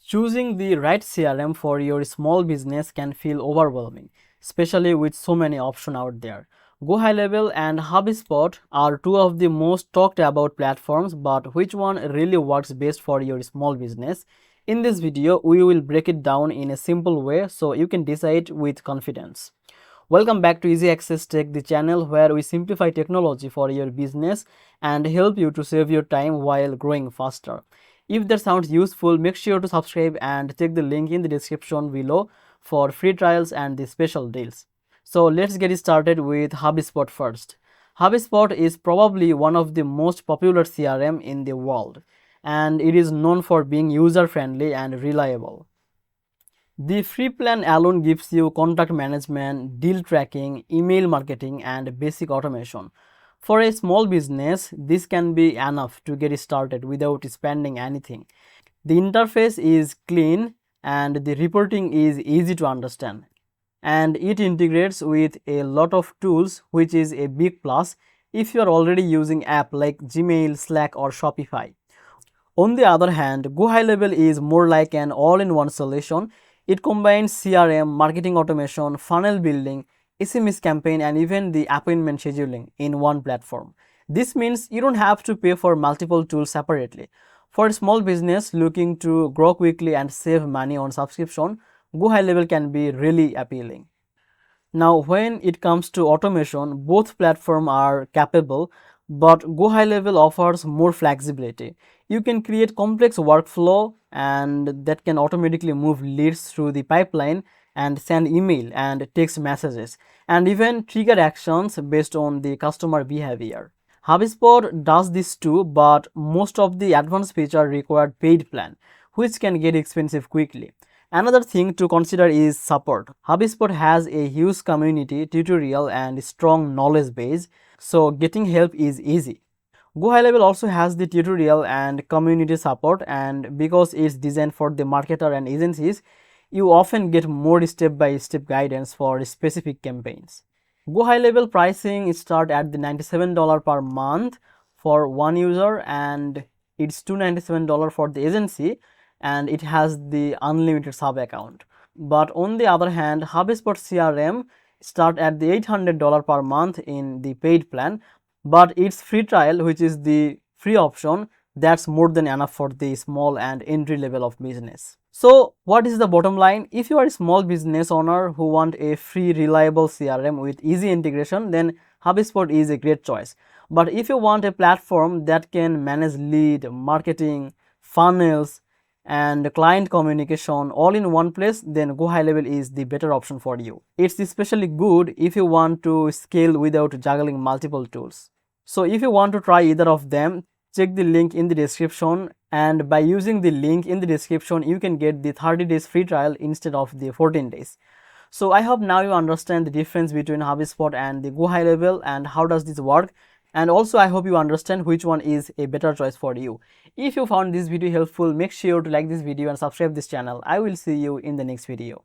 Choosing the right CRM for your small business can feel overwhelming, especially with so many options out there. GoHighLevel and HubSpot are two of the most talked about platforms, but which one really works best for your small business? In this video, we will break it down in a simple way so you can decide with confidence. Welcome back to Easy Access Tech, the channel where we simplify technology for your business and help you to save your time while growing faster. If that sounds useful, make sure to subscribe and check the link in the description below for free trials and the special deals. So let's get started with HubSpot first. HubSpot is probably one of the most popular CRM in the world, and it is known for being user-friendly and reliable. The free plan alone gives you contact management, deal tracking, email marketing, and basic automation. For a small business, this can be enough to get started without spending anything. The interface is clean and the reporting is easy to understand. And it integrates with a lot of tools, which is a big plus if you are already using apps like Gmail, Slack, or Shopify. On the other hand, GoHighLevel is more like an all-in-one solution. It combines CRM, marketing automation, funnel building, SMS campaign, and even the appointment scheduling in one platform. This means you don't have to pay for multiple tools separately. For a small business looking to grow quickly and save money on subscription, GoHighLevel can be really appealing. Now, when it comes to automation, both platforms are capable, but GoHighLevel offers more flexibility. You can create complex workflow and that can automatically move leads through the pipeline and send email and text messages and even trigger actions based on the customer behavior. HubSpot does this too, but most of the advanced features require paid plan, which can get expensive quickly. Another thing to consider is support. HubSpot has a huge community, tutorial, and strong knowledge base, so getting help is easy. GoHighLevel also has the tutorial and community support, and because it's designed for the marketer and agencies, you often get more step-by-step guidance for specific campaigns. GoHighLevel pricing starts at the $97 per month for one user, and it's $297 for the agency, and it has the unlimited sub account. But on the other hand, HubSpot CRM start at the $800 per month in the paid plan, but its free trial, which is the free option, that's more than enough for the small and entry level of business. So what is the bottom line? If you are a small business owner who want a free reliable CRM with easy integration, then HubSpot is a great choice. But if you want a platform that can manage lead, marketing, funnels, and client communication all in one place, then GoHighLevel is the better option for you. It's especially good if you want to scale without juggling multiple tools. So if you want to try either of them, check the link in the description, and by using the link in the description you can get the 30 days free trial instead of the 14 days. So I hope now you understand the difference between HubSpot and the GoHighLevel and how does this work. And also I hope you understand which one is a better choice for you. If you found this video helpful, make sure to like this video and subscribe this channel. I will see you in the next video.